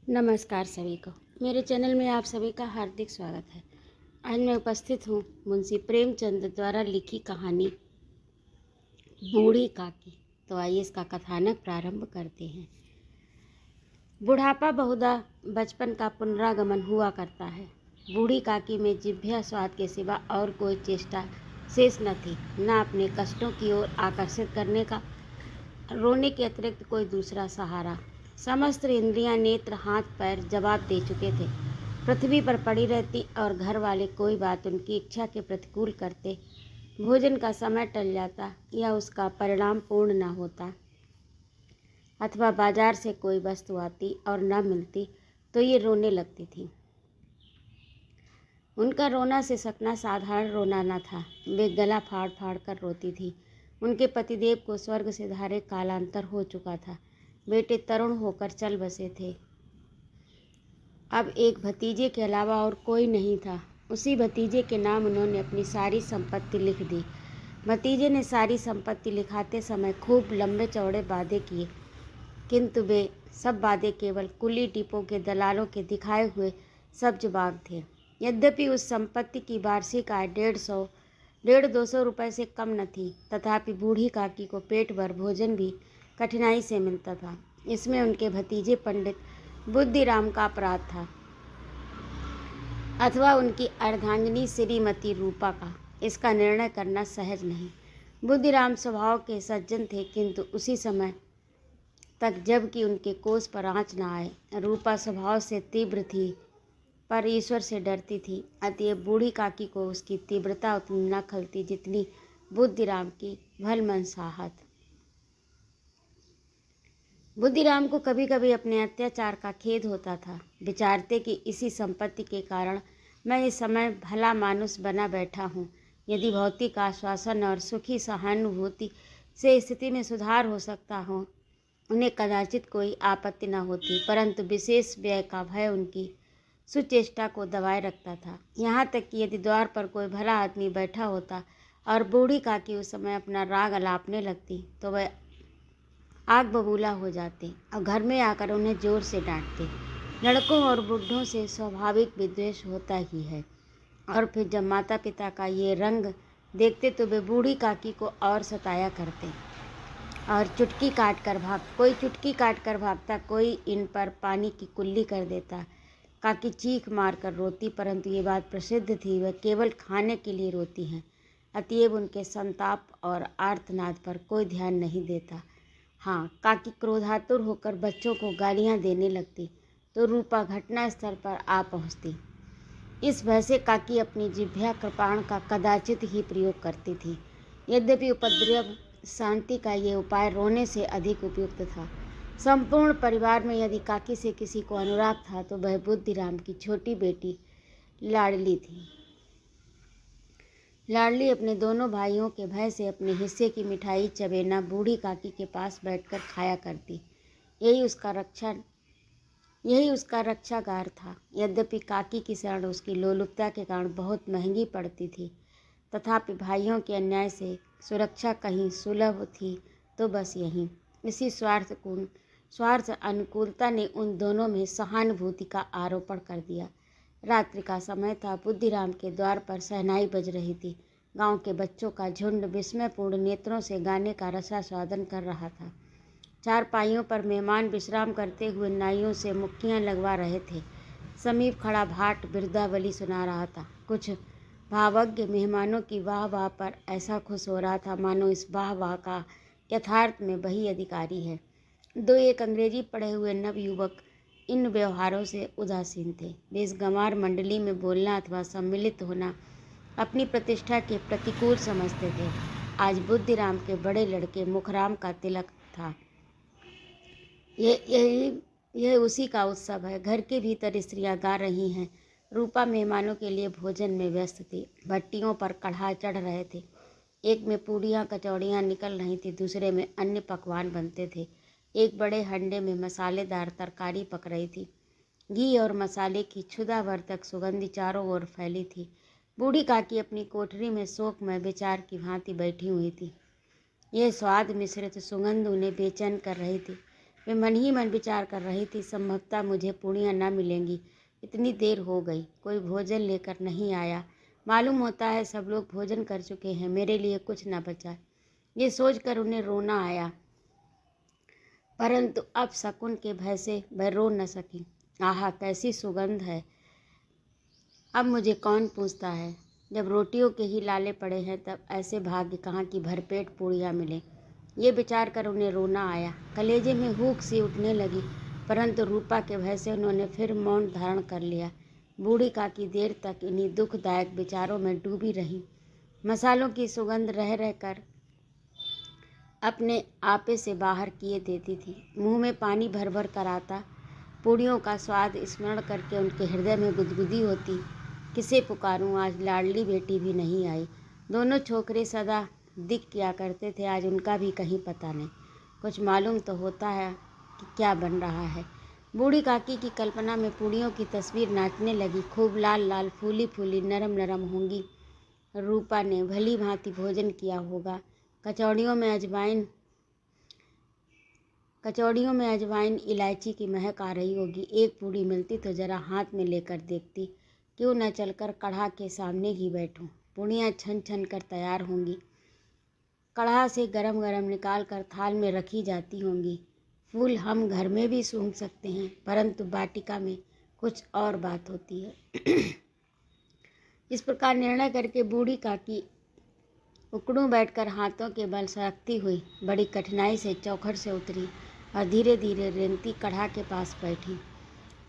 नमस्कार सभी को। मेरे चैनल में आप सभी का हार्दिक स्वागत है। आज मैं उपस्थित हूँ मुंशी प्रेमचंद द्वारा लिखी कहानी बूढ़ी काकी। तो आइए इसका कथानक प्रारंभ करते हैं। बुढ़ापा बहुधा बचपन का पुनरागमन हुआ करता है। बूढ़ी काकी में जिह्वा स्वाद के सिवा और कोई चेष्टा शेष न थी, न अपने कष्टों की ओर आकर्षित करने का रोने के अतिरिक्त कोई दूसरा सहारा। समस्त इंद्रियां, नेत्र, हाथ पैर जवाब दे चुके थे। पृथ्वी पर पड़ी रहती और घर वाले कोई बात उनकी इच्छा के प्रतिकूल करते, भोजन का समय टल जाता या उसका परिणाम पूर्ण न होता, अथवा बाजार से कोई वस्तु आती और न मिलती तो ये रोने लगती थी। उनका रोना से सकना साधारण रोना न था। वे गला फाड़ फाड़ कर रोती थी। उनके पतिदेव को स्वर्ग से धारे कालांतर हो चुका था। बेटे तरुण होकर चल बसे थे। अब एक भतीजे के अलावा और कोई नहीं था। उसी भतीजे के नाम उन्होंने अपनी सारी संपत्ति लिख दी। भतीजे ने सारी संपत्ति लिखाते समय खूब लंबे चौड़े वादे किए, किंतु वे सब वादे केवल कुली डिपो के दलालों के दिखाए हुए सब्ज बाग थे। यद्यपि उस संपत्ति की वार्षिक आय 150-200 रुपये से कम न थी, तथापि बूढ़ी काकी को पेट भर भोजन भी कठिनाई से मिलता था। इसमें उनके भतीजे पंडित बुद्धिराम का अपराध था, अथवा उनकी अर्धांगिनी श्रीमती रूपा का। इसका निर्णय करना सहज नहीं। बुद्धिराम स्वभाव के सज्जन थे, किंतु उसी समय तक जबकि उनके कोष पर आँच न आए। रूपा स्वभाव से तीव्र थी, पर ईश्वर से डरती थी। अतएव बूढ़ी काकी को उसकी तीव्रता उतनी न खलती जितनी बुद्धिराम की भलमनसाहत। बुद्धिराम को कभी कभी अपने अत्याचार का खेद होता था। विचारते कि इसी संपत्ति के कारण मैं इस समय भला मानुष बना बैठा हूँ। यदि भौतिक आश्वासन और सुखी सहानुभूति से स्थिति में सुधार हो सकता हो, उन्हें कदाचित कोई आपत्ति न होती, परंतु विशेष व्यय का भय उनकी सुचेष्टा को दबाए रखता था। यहाँ तक कि यदि द्वार पर कोई भला आदमी बैठा होता और बूढ़ी काकी उस समय अपना राग अलापने लगती, तो वह आग बबूला हो जाते और घर में आकर उन्हें जोर से डांटते। लड़कों और बुढ़ों से स्वाभाविक विद्वेष होता ही है, और फिर जब माता पिता का ये रंग देखते तो वे बूढ़ी काकी को और सताया करते और कोई चुटकी काट कर भागता, कोई इन पर पानी की कुल्ली कर देता। काकी चीख मार कर रोती, परंतु ये बात प्रसिद्ध थी वह केवल खाने के लिए रोती हैं। अतएव उनके संताप और आर्तनाद पर कोई ध्यान नहीं देता। हाँ, काकी क्रोधातुर होकर बच्चों को गालियाँ देने लगती तो रूपा घटना स्थल पर आ पहुँचती। इस भय से काकी अपनी जिह्वा कृपाण का कदाचित ही प्रयोग करती थी। यद्यपि उपद्रव शांति का ये उपाय रोने से अधिक उपयुक्त था। संपूर्ण परिवार में यदि काकी से किसी को अनुराग था तो वह बुद्धिराम की छोटी बेटी लाडली थी। लाडली अपने दोनों भाइयों के भय से अपने हिस्से की मिठाई चबेना बूढ़ी काकी के पास बैठकर खाया करती। यही उसका रक्षागार था। यद्यपि काकी की शरण उसकी लोलुपता के कारण बहुत महंगी पड़ती थी, तथापि भाइयों के अन्याय से सुरक्षा कहीं सुलभ थी तो बस यहीं। इसी स्वार्थ अनुकूलता ने उन दोनों में सहानुभूति का आरोपण कर दिया। रात्रि का समय था। बुद्धिराम के द्वार पर शहनाई बज रही थी। गांव के बच्चों का झुंड विस्मयपूर्ण नेत्रों से गाने का रसास्वादन कर रहा था। चारपाइयों पर मेहमान विश्राम करते हुए नाइयों से मुक्कियां लगवा रहे थे। समीप खड़ा भाट बिरदावली सुना रहा था। कुछ भावज्ञ मेहमानों की वाह वाह पर ऐसा खुश हो रहा था मानो इस वाह वाह का यथार्थ में वही अधिकारी है। दो एक अंग्रेजी पढ़े हुए नवयुवक इन व्यवहारों से उदासीन थे। वे इस गंवार मंडली में बोलना अथवा सम्मिलित होना अपनी प्रतिष्ठा के प्रतिकूल समझते थे। आज बुद्धिराम के बड़े लड़के मुखराम का तिलक था। यह उसी का उत्सव है। घर के भीतर स्त्रियां गा रही हैं। रूपा मेहमानों के लिए भोजन में व्यस्त थी। भट्टियों पर कढ़ा चढ़ रहे थे। एक में पूड़ियाँ कचौड़ियाँ निकल रही थी, दूसरे में अन्य पकवान बनते थे। एक बड़े हंडे में मसालेदार तरकारी पक रही थी। घी और मसाले की क्षुधावर्धक सुगंधी चारों ओर फैली थी। बूढ़ी काकी अपनी कोठरी में शोकमय विचार की भांति बैठी हुई थी। यह स्वाद मिश्रित सुगंध उन्हें बेचैन कर रही थी। वे मन ही मन विचार कर रही थी, संभवतः मुझे पूड़ियाँ न मिलेंगी। इतनी देर हो गई, कोई भोजन लेकर नहीं आया। मालूम होता है सब लोग भोजन कर चुके हैं, मेरे लिए कुछ न बचा। ये सोचकर उन्हें रोना आया, परंतु अब शकुन के भय से वह रो न सकी। आहा, कैसी सुगंध है! अब मुझे कौन पूछता है। जब रोटियों के ही लाले पड़े हैं तब ऐसे भाग्य कहाँ की भरपेट पूड़ियाँ मिले। ये विचार कर उन्हें रोना आया। कलेजे में हूक सी उठने लगी, परंतु रूपा के भय से उन्होंने फिर मौन धारण कर लिया। बूढ़ी काकी देर तक इन्हीं दुखदायक विचारों में डूबी रही। मसालों की सुगंध रह रहकर अपने आपे से बाहर किए देती थी। मुंह में पानी भर भर कर आता। पूड़ियों का स्वाद स्मरण करके उनके हृदय में गुदगुदी होती। किसे पुकारूं, आज लाडली बेटी भी नहीं आई। दोनों छोकरे सदा दिख किया करते थे, आज उनका भी कहीं पता नहीं। कुछ मालूम तो होता है कि क्या बन रहा है। बूढ़ी काकी की कल्पना में पूड़ियों की तस्वीर नाचने लगी। खूब लाल लाल, फूली फूली, नरम नरम होंगी। रूपा ने भली भांति भोजन किया होगा। कचौड़ियों में अजवाइन इलायची की महक आ रही होगी। एक पूड़ी मिलती तो जरा हाथ में लेकर देखती, क्यों न चलकर कढ़ा के सामने ही बैठूं। पूड़ियाँ छन छन कर तैयार होंगी, कढ़ा से गरम गरम निकाल कर थाल में रखी जाती होंगी। फूल हम घर में भी सूंघ सकते हैं, परंतु वाटिका में कुछ और बात होती है। इस प्रकार निर्णय करके बूढ़ी काकी उकड़ू बैठकर हाथों के बल सरकती हुई बड़ी कठिनाई से चौखट से उतरी और धीरे धीरे रेंगती कढ़ा के पास बैठी।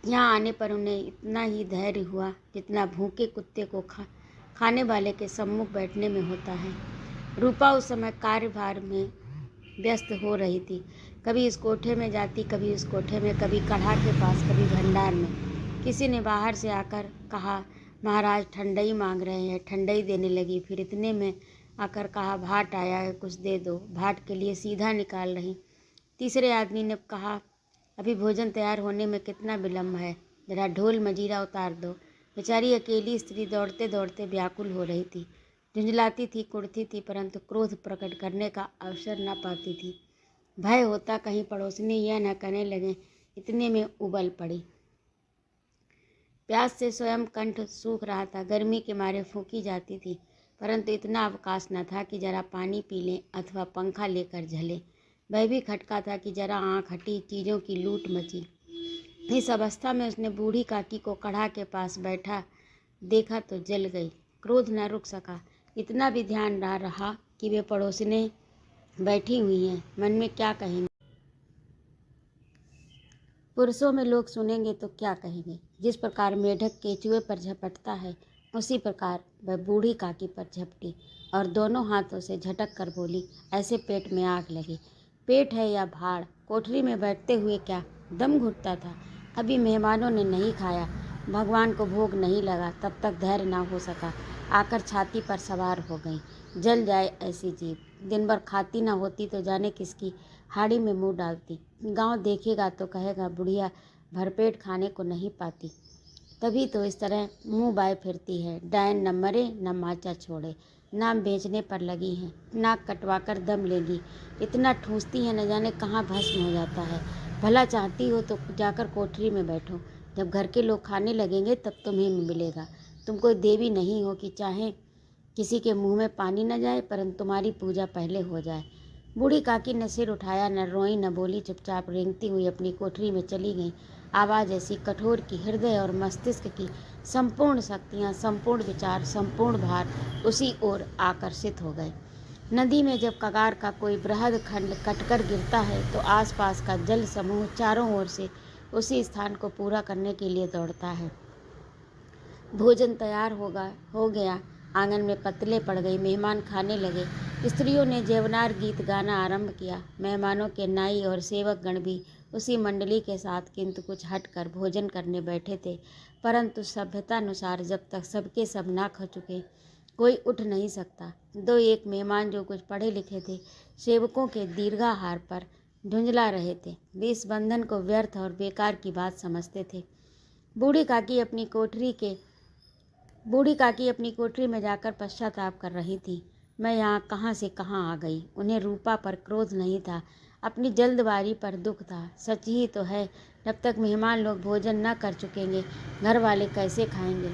यहाँ आने पर उन्हें इतना ही धैर्य हुआ जितना भूखे कुत्ते को खाने वाले के सम्मुख बैठने में होता है। रूपा उस समय कार्यभार में व्यस्त हो रही थी। कभी इस कोठे में जाती, कभी उस कोठे में, कभी कढ़ा के पास, कभी भंडार में। किसी ने बाहर से आकर कहा, महाराज ठंडई मांग रहे हैं। ठंडई देने लगी। फिर इतने में आकर कहा, भाट आया है, कुछ दे दो। भाट के लिए सीधा निकाल रही। तीसरे आदमी ने कहा, अभी भोजन तैयार होने में कितना विलम्ब है, जरा ढोल मजीरा उतार दो। बेचारी अकेली स्त्री दौड़ते दौड़ते व्याकुल हो रही थी। झुंझलाती थी, कुड़ती थी, परंतु क्रोध प्रकट करने का अवसर न पाती थी। भय होता कहीं पड़ोसनी यह न कहने लगे। इतने में उबल पड़ी। प्यास से स्वयं कंठ सूख रहा था, गर्मी के मारे फूंकी जाती थी, परंतु इतना अवकाश न था कि जरा पानी पी लें अथवा पंखा लेकर झले। वह भी खटका था कि जरा आँख हटी, चीज़ों की लूट मची। इस अवस्था में उसने बूढ़ी काकी को कढ़ा के पास बैठा देखा तो जल गई। क्रोध न रुक सका। इतना भी ध्यान न रहा कि वे पड़ोसने बैठी हुई हैं, मन में क्या कहेंगे। पुरुषों में लोग सुनेंगे तो क्या कहेंगे। जिस प्रकार मेढक केचुए पर झपटता है, उसी प्रकार वह बूढ़ी काकी पर झपटी और दोनों हाथों से झटक कर बोली, ऐसे पेट में आग लगी। पेट है या भाड़, कोठरी में बैठते हुए क्या दम घुटता था। अभी मेहमानों ने नहीं खाया, भगवान को भोग नहीं लगा, तब तक धैर्य ना हो सका। आकर छाती पर सवार हो गई। जल जाए ऐसी जीभ। दिन भर खाती ना होती तो जाने किसकी हाड़ी में मुंह डालती। गांव देखेगा तो कहेगा, बुढ़िया भरपेट खाने को नहीं पाती, तभी तो इस तरह मुंह बाय फिरती है। डायन न मरे न माचा छोड़े, नाम बेचने पर लगी हैं, नाक कटवा कर दम लेगी। इतना ठूंसती है, न जाने कहाँ भस्म हो जाता है। भला चाहती हो तो जाकर कोठरी में बैठो, जब घर के लोग खाने लगेंगे तब तुम्हें मिलेगा। तुम कोई देवी नहीं हो कि चाहे किसी के मुंह में पानी न जाए, परंतु तुम्हारी पूजा पहले हो जाए। बूढ़ी काकी ने सिर उठाया, न रोई न बोली, चुपचाप रेंगती हुई अपनी कोठरी में चली गई। आवाज़ ऐसी कठोर कि हृदय और मस्तिष्क की संपूर्ण शक्तियाँ, संपूर्ण विचार, संपूर्ण भार उसी ओर आकर्षित हो गए। नदी में जब कगार का कोई बृहद खंड कटकर गिरता है तो आसपास का जल समूह चारों ओर से उसी स्थान को पूरा करने के लिए दौड़ता है। भोजन तैयार हो गया। आंगन में पतले पड़ गई। मेहमान खाने लगे। स्त्रियों ने जेवनार गीत गाना आरंभ किया। मेहमानों के नाई और सेवक गण भी उसी मंडली के साथ किंतु कुछ हटकर भोजन करने बैठे थे, परंतु सभ्यतानुसार जब तक सबके सब ना खा चुके कोई उठ नहीं सकता। दो एक मेहमान जो कुछ पढ़े लिखे थे, सेवकों के दीर्घाहार पर झुंझला रहे थे। वे इस बंधन को व्यर्थ और बेकार की बात समझते थे। बूढ़ी काकी अपनी कोठरी में जाकर पश्चाताप कर रही थी। मैं यहाँ कहाँ से कहाँ आ गई। उन्हें रूपा पर क्रोध नहीं था, अपनी जल्दबाजी पर दुख था। सच ही तो है, जब तक मेहमान लोग भोजन न कर चुकेंगे घर वाले कैसे खाएंगे।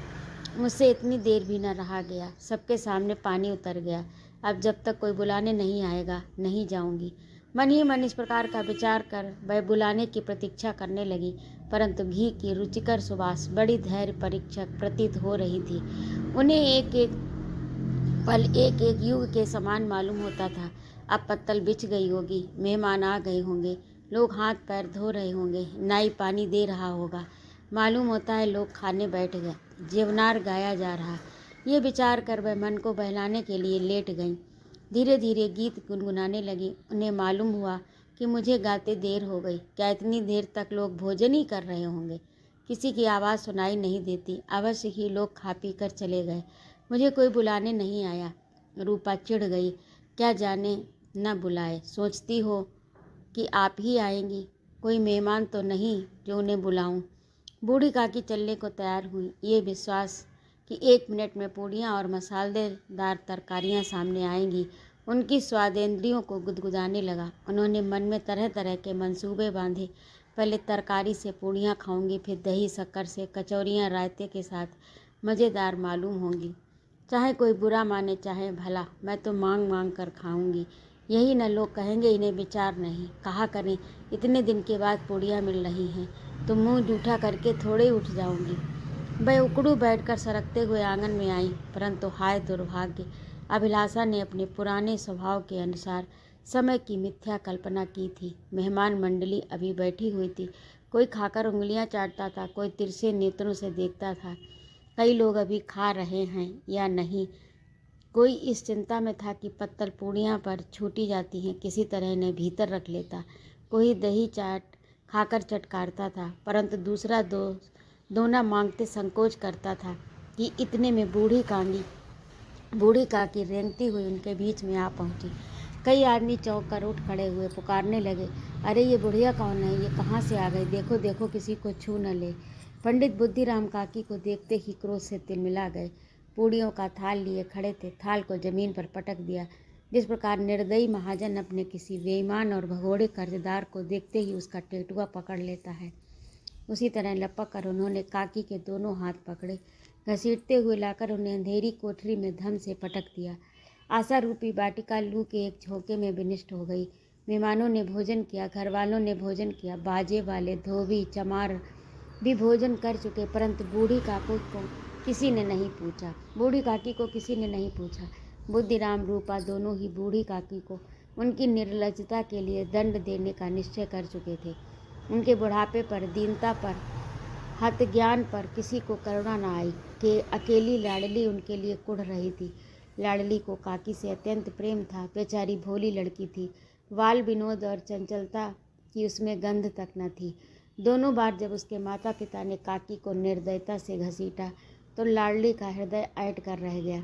मुझसे इतनी देर भी न रहा गया, सबके सामने पानी उतर गया। अब जब तक कोई बुलाने नहीं आएगा नहीं जाऊंगी। मन ही मन इस प्रकार का विचार कर वह बुलाने की प्रतीक्षा करने लगी, परंतु घी की रुचिकर सुवास बड़ी धैर्य परीक्षक प्रतीत हो रही थी। उन्हें एक एक पल एक एक युग के समान मालूम होता था। अब पत्तल बिछ गई होगी, मेहमान आ गए होंगे, लोग हाथ पैर धो रहे होंगे, नाई पानी दे रहा होगा, मालूम होता है लोग खाने बैठ गए, जीवनार गाया जा रहा। ये विचार कर वह मन को बहलाने के लिए लेट गईं। धीरे धीरे गीत गुनगुनाने लगी। उन्हें मालूम हुआ कि मुझे गाते देर हो गई। क्या इतनी देर तक लोग भोजन ही कर रहे होंगे? किसी की आवाज़ सुनाई नहीं देती। अवश्य ही लोग खा पी कर चले गए, मुझे कोई बुलाने नहीं आया। रूपा चिढ़ गई, क्या जाने न बुलाए, सोचती हो कि आप ही आएंगी, कोई मेहमान तो नहीं जो उन्हें बुलाऊं। बूढ़ी काकी चलने को तैयार हुई, ये विश्वास कि 1 मिनट में पूड़ियाँ और मसालेदार तरकारियाँ सामने आएंगी उनकी स्वादेंद्रियों को गुदगुदाने लगा। उन्होंने मन में तरह तरह के मंसूबे बांधे। पहले तरकारी से पूड़ियाँ खाऊंगी, फिर दही शक्कर से कचौरियाँ रायते के साथ मज़ेदार मालूम होंगी। चाहे कोई बुरा माने चाहे भला, मैं तो मांग मांग कर खाऊंगी। यही न लोग कहेंगे इन्हें विचार नहीं। कहा करें, इतने दिन के बाद पूड़ियाँ मिल रही हैं तो मुंह जूठा करके थोड़े उठ जाऊंगी। वह उकड़ू बैठकर सरकते हुए आंगन में आई, परंतु हाय दुर्भाग्य, अभिलाषा ने अपने पुराने स्वभाव के अनुसार समय की मिथ्या कल्पना की थी। मेहमान मंडली अभी बैठी हुई थी। कोई खाकर उंगलियां चाटता था, कोई तिरछे नेत्रों से देखता था कई लोग अभी खा रहे हैं या नहीं। कोई इस चिंता में था कि पत्तल पूड़ियाँ पर छूटी जाती हैं, किसी तरह इन्हें भीतर रख लेता। कोई दही चाट खाकर चटकारता था, परंतु दूसरा दोना मांगते संकोच करता था कि इतने में बूढ़ी काकी रेंगती हुई उनके बीच में आ पहुंची। कई आदमी चौंक कर उठ खड़े हुए, पुकारने लगे, अरे ये बुढ़िया कौन है, ये कहाँ से आ गई, देखो देखो किसी को छू न ले। पंडित बुद्धिराम काकी को देखते ही क्रोध से तिलमिला गए। पूड़ियों का थाल लिए खड़े थे, थाल को जमीन पर पटक दिया। जिस प्रकार निर्दयी महाजन अपने किसी बेईमान और भगोड़े कर्जदार को देखते ही उसका टेटुआ पकड़ लेता है, उसी तरह लपक कर उन्होंने काकी के दोनों हाथ पकड़े, घसीटते हुए लाकर उन्हें अंधेरी कोठरी में धम से पटक दिया। आशा रूपी वाटिका लू के एक झोंके में विनिष्ट हो गई। मेहमानों ने भोजन किया, घर वालों ने भोजन किया, बाजे वाले, धोबी, चमार भी भोजन कर चुके, परंतु बूढ़ी काकी को किसी ने नहीं पूछा। बुद्धिराम रूपा दोनों ही बूढ़ी काकी को उनकी निर्लजता के लिए दंड देने का निश्चय कर चुके थे। उनके बुढ़ापे पर, दीनता पर, हतज्ञान पर किसी को करुणा न आई कि अकेली लाडली उनके लिए कुढ़ रही थी। लाडली को काकी से अत्यंत प्रेम था। बेचारी भोली लड़की थी, बाल विनोद और चंचलता की उसमें गंध तक न थी। दोनों बार जब उसके माता पिता ने काकी को निर्दयता से घसीटा तो लाडली का हृदय ऐंठ कर रह गया।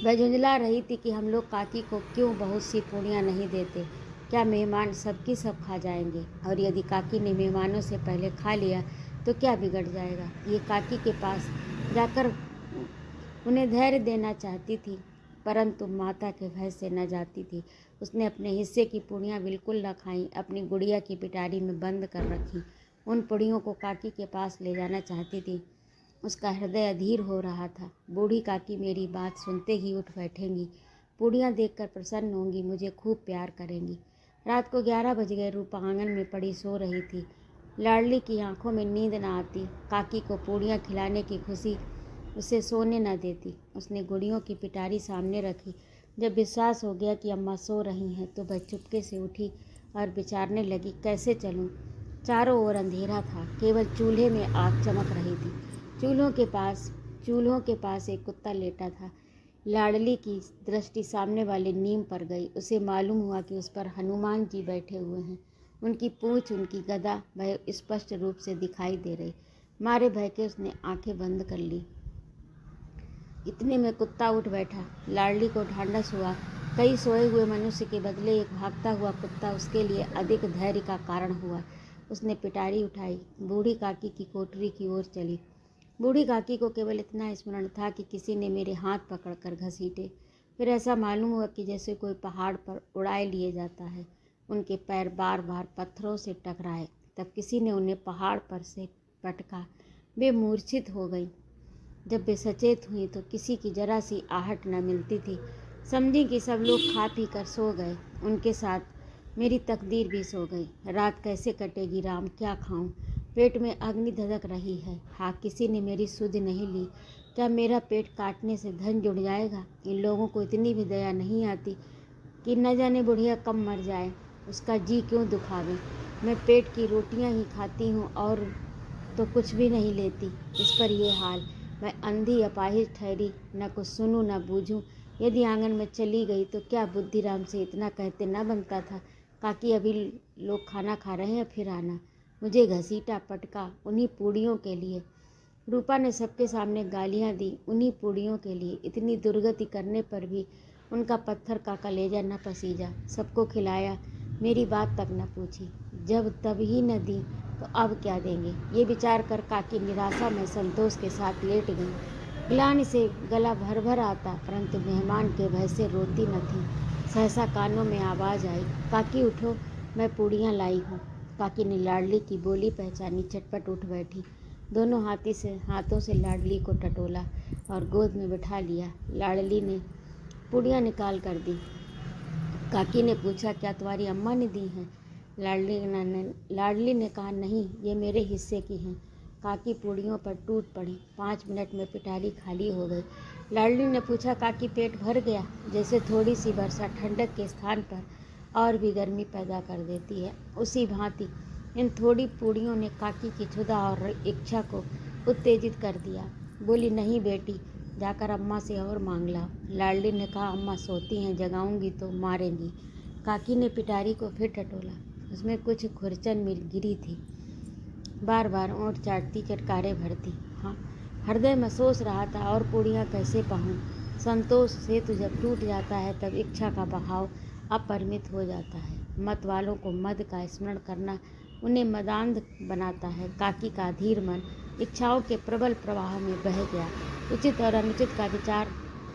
वह झुंझला रही थी कि हम लोग काकी को क्यों बहुत सी पूड़ियाँ नहीं देते, क्या मेहमान सबकी सब खा जाएंगे, और यदि काकी ने मेहमानों से पहले खा लिया तो क्या बिगड़ जाएगा। ये काकी के पास जाकर उन्हें धैर्य देना चाहती थी, परंतु माता के भय से न जाती थी। उसने अपने हिस्से की पूड़ियाँ बिल्कुल न खाईं, अपनी गुड़िया की पिटारी में बंद कर रखी। उन पूड़ियों को काकी के पास ले जाना चाहती थी। उसका हृदय अधीर हो रहा था। बूढ़ी काकी मेरी बात सुनते ही उठ बैठेंगी, पूड़ियाँ देखकर प्रसन्न होंगी, मुझे खूब प्यार करेंगी। रात को 11 बज गए। रूपा आंगन में पड़ी सो रही थी। लाडली की आंखों में नींद न आती। काकी को पूड़ियाँ खिलाने की खुशी उसे सोने न देती। उसने गुड़ियों की पिटारी सामने रखी। जब विश्वास हो गया कि अम्मा सो रही हैं तो वह चुपके से उठी और विचारने लगी, कैसे चलूं। चारों ओर अंधेरा था, केवल चूल्हे में आग चमक रही थी। चूल्हों के पास एक कुत्ता लेटा था। लाडली की दृष्टि सामने वाले नीम पर गई। उसे मालूम हुआ कि उस पर हनुमान जी बैठे हुए हैं। उनकी पूंछ, उनकी गदा वह स्पष्ट रूप से दिखाई दे रही। मारे भय के उसने आंखें बंद कर ली। इतने में कुत्ता उठ बैठा। लाडली को ढांढस हुआ। कई सोए हुए मनुष्य के बदले एक भागता हुआ कुत्ता उसके लिए अधिक धैर्य का कारण हुआ। उसने पिटारी उठाई, बूढ़ी काकी की कोठरी की ओर चली। बूढ़ी काकी को केवल इतना स्मरण था कि किसी ने मेरे हाथ पकड़कर घसीटे। फिर ऐसा मालूम हुआ कि जैसे कोई पहाड़ पर उड़ाए लिए जाता है। उनके पैर बार बार पत्थरों से टकराए। तब किसी ने उन्हें पहाड़ पर से पटका। वे मूर्छित हो गई। जब वे सचेत हुई तो किसी की जरा सी आहट न मिलती थी। समझी कि सब लोग खा पी कर सो गए। उनके साथ मेरी तकदीर भी सो गई। रात कैसे कटेगी राम, क्या खाऊं? पेट में अग्नि धधक रही है। हाँ, किसी ने मेरी सुध नहीं ली। क्या मेरा पेट काटने से धन जुड़ जाएगा? इन लोगों को इतनी भी दया नहीं आती कि न जाने बुढ़िया कब मर जाए, उसका जी क्यों दुखावे। मैं पेट की रोटियां ही खाती हूँ और तो कुछ भी नहीं लेती। इस पर ये हाल। मैं अंधी अपाहिज ठहरी, न कुछ सुनूं न बूझूं। यदि आंगन में चली गई तो क्या बुद्धिराम से इतना कहते न बनता था, काकी अभी लोग खाना खा रहे हैं, फिर आना। मुझे घसीटा पटका उन्हीं पूड़ियों के लिए। रूपा ने सबके सामने गालियां दी उन्हीं पूड़ियों के लिए। इतनी दुर्गति करने पर भी उनका पत्थर का कलेजा न पसीजा। सबको खिलाया, मेरी बात तक न पूछी। जब तब ही न दी तो अब क्या देंगे, ये विचार कर काकी निराशा में संतोष के साथ लेट गई। ग्लानि से गला भर भर आता, परंतु मेहमान के भय से रोती न थी। सहसा कानों में आवाज़ आई, काकी उठो, मैं पूड़ियाँ लाई हूँ। काकी ने लाडली की बोली पहचानी, चटपट उठ बैठी। दोनों हाथों से लाडली को टटोला और गोद में बिठा लिया। लाडली ने पूड़ियाँ निकाल कर दी। काकी ने पूछा, क्या तुम्हारी अम्मा ने दी हैं? लाडली ने कहा, नहीं, ये मेरे हिस्से की हैं। काकी पूड़ियों पर टूट पड़ी। 5 मिनट में पिटारी खाली हो गई। लाडली ने पूछा, काकी पेट भर गया? जैसे थोड़ी सी वर्षा ठंडक के स्थान पर और भी गर्मी पैदा कर देती है, उसी भांति इन थोड़ी पूड़ियों ने काकी की क्षुधा और इच्छा को उत्तेजित कर दिया। बोली, नहीं बेटी, जाकर अम्मा से और मांग लाओ। लाडली ने कहा, अम्मा सोती हैं, जगाऊंगी तो मारेंगी। काकी ने पिटारी को फिर टटोला। उसमें कुछ खुरचन मिल गिरी थी। बार बार ओंठ चाटती, चटकारे भरती। हाँ, हृदय में सोच रहा था, और पूड़ियाँ कैसे पाऊँ? संतोष सेतु जब टूट जाता है तब इच्छा का बहाव अपरिमित हो जाता है। मत वालों को मद का स्मरण करना उन्हें मदान्ध बनाता है। काकी का अधीर मन इच्छाओं के प्रबल प्रवाह में बह गया। उचित और अनुचित का विचार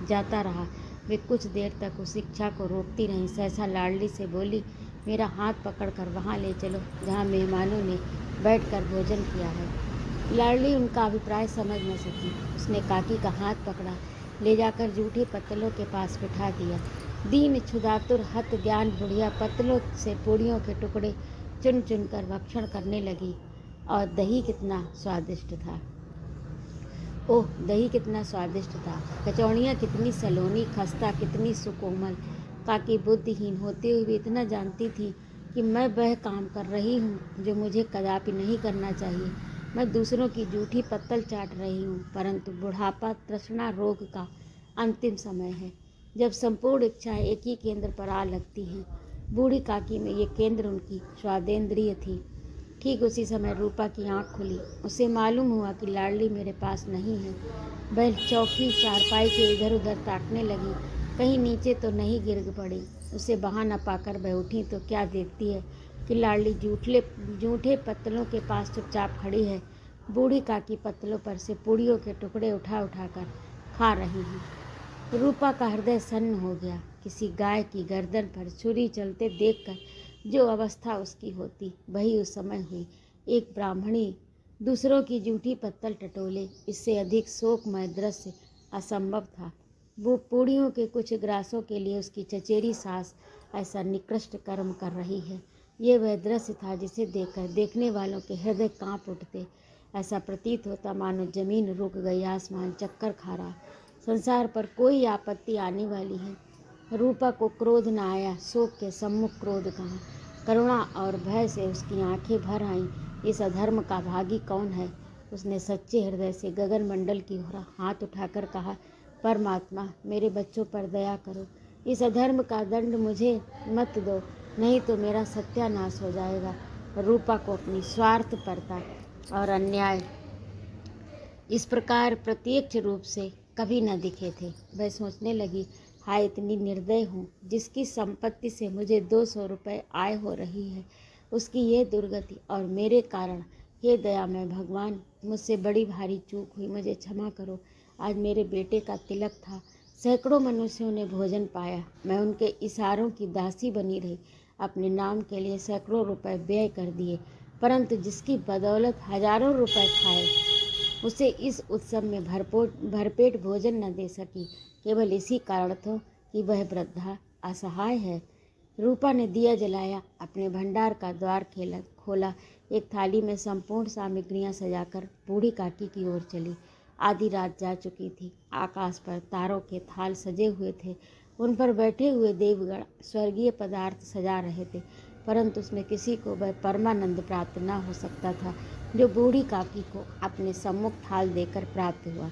जाता रहा। वे कुछ देर तक उस इच्छा को रोकती रहीं। सहसा लाडली से बोली, मेरा हाथ पकड़कर वहाँ ले चलो जहाँ मेहमानों ने बैठकर भोजन किया है। लाडली उनका अभिप्राय समझ न सकी। उसने काकी का हाथ पकड़ा, ले जाकर जूठे पत्तलों के पास बिठा दिया। दीन क्षुधातुर हत ज्ञान बुढ़िया पत्तलों से पूड़ियों के टुकड़े चुन चुन कर भक्षण करने लगी। और दही कितना स्वादिष्ट था! ओह, दही कितना स्वादिष्ट था! कचौड़ियाँ कितनी सलोनी, खस्ता कितनी सुकोमल! काकी बुद्धिहीन होते हुए भी इतना जानती थी कि मैं वह काम कर रही हूँ जो मुझे कदापि नहीं करना चाहिए। मैं दूसरों की जूठी पत्तल चाट रही हूँ। परंतु बुढ़ापा तृष्णा रोग का अंतिम समय है, जब संपूर्ण इच्छाएं एक ही केंद्र पर आ लगती हैं। बूढ़ी काकी में ये केंद्र उनकी स्वादेंद्रिय थी। ठीक उसी समय रूपा की आंख खुली। उसे मालूम हुआ कि लाडली मेरे पास नहीं है। वह चौकी चारपाई के इधर उधर ताकने लगी, कहीं नीचे तो नहीं गिर पड़ी। उसे वहाँ न पाकर वह उठी तो क्या देखती है कि लाडली जूठे पत्तलों के पास चुपचाप खड़ी है। बूढ़ी काकी पत्तलों पर से पूड़ियों के टुकड़े उठा उठा कर खा रही है। रूपा का हृदय सन्न हो गया। किसी गाय की गर्दन पर छुरी चलते देखकर जो अवस्था उसकी होती, वही उस समय हुई। एक ब्राह्मणी दूसरों की जूठी पत्तल टटोले, इससे अधिक शोकमय दृश्य असंभव था। वो पूड़ियों के कुछ ग्रासों के लिए उसकी चचेरी सास ऐसा निकृष्ट कर्म कर रही है। ये वह दृश्य था जिसे देखकर देखने वालों के हृदय कांप उठते। ऐसा प्रतीत होता मानो जमीन रुक गई, आसमान चक्कर खा रहा, संसार पर कोई आपत्ति आने वाली है। रूपा को क्रोध न आया। शोक के सम्मुख क्रोध कहाँ! करुणा और भय से उसकी आंखें भर आईं। इस अधर्म का भागी कौन है? उसने सच्चे हृदय से गगन मंडल की ओर हाथ उठाकर कहा, परमात्मा, मेरे बच्चों पर दया करो। इस अधर्म का दंड मुझे मत दो, नहीं तो मेरा सत्यानाश हो जाएगा। रूपा को अपनी स्वार्थपरता और अन्याय इस प्रकार प्रत्यक्ष रूप से कभी न दिखे थे। वह सोचने लगी, हाय, इतनी निर्दय हूँ, जिसकी संपत्ति से मुझे 200 रुपये आय हो रही है, उसकी ये दुर्गति और मेरे कारण। हे दयामय भगवान, मुझसे बड़ी भारी चूक हुई, मुझे क्षमा करो। आज मेरे बेटे का तिलक था। सैकड़ों मनुष्यों ने भोजन पाया, मैं उनके इशारों की दासी बनी रही। अपने नाम के लिए सैकड़ों रुपए व्यय कर दिए, परंतु जिसकी बदौलत हजारों रुपए खाए, उसे इस उत्सव में भरपेट भोजन न दे सकी, केवल इसी कारण तो कि वह वृद्धा असहाय है। रूपा ने दिया जलाया, अपने भंडार का द्वार खोला, एक थाली में संपूर्ण सामग्रियां सजाकर बूढ़ी काकी की ओर चली। आधी रात जा चुकी थी, आकाश पर तारों के थाल सजे हुए थे, उन पर बैठे हुए देवगण स्वर्गीय पदार्थ सजा रहे थे, परंतु उसमें किसी को वह परमानंद प्राप्त न हो सकता था जो बूढ़ी काकी को अपने सम्मुख थाल देकर प्राप्त हुआ।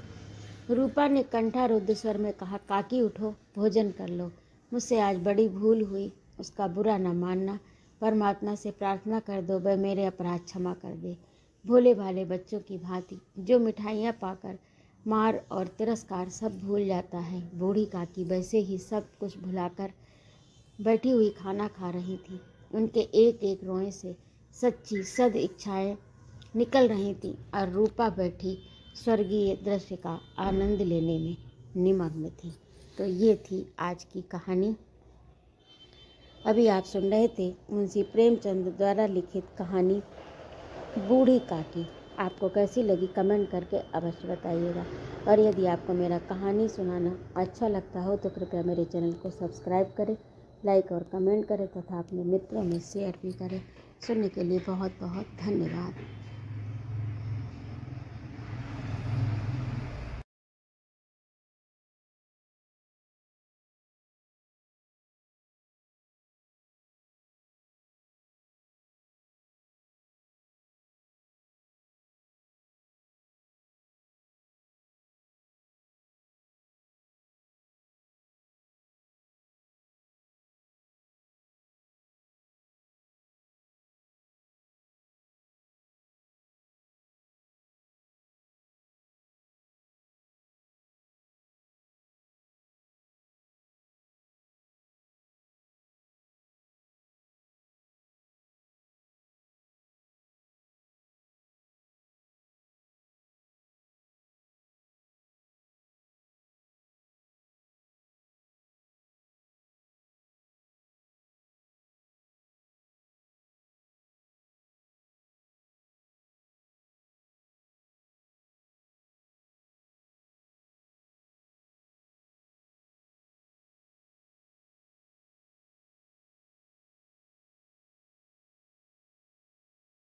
रूपा ने कंठारुद्ध स्वर में कहा, काकी उठो, भोजन कर लो, मुझसे आज बड़ी भूल हुई, उसका बुरा न मानना, परमात्मा से प्रार्थना कर दो वह मेरे अपराध क्षमा कर दे। भोले भाले बच्चों की भांति जो मिठाइयाँ पाकर मार और तिरस्कार सब भूल जाता है, बूढ़ी काकी वैसे ही सब कुछ भुलाकर बैठी हुई खाना खा रही थी। उनके एक एक रोए से सच्ची सद इच्छाएं निकल रही थीं और रूपा बैठी स्वर्गीय दृश्य का आनंद लेने में निमग्न थी। तो ये थी आज की कहानी। अभी आप सुन रहे थे मुंशी प्रेमचंद द्वारा लिखित कहानी बूढ़ी काकी। आपको कैसी लगी कमेंट करके अवश्य बताइएगा, और यदि आपको मेरा कहानी सुनाना अच्छा लगता हो तो कृपया मेरे चैनल को सब्सक्राइब करें, लाइक और कमेंट करें तथा अपने मित्रों में शेयर भी करें। सुनने के लिए बहुत बहुत धन्यवाद।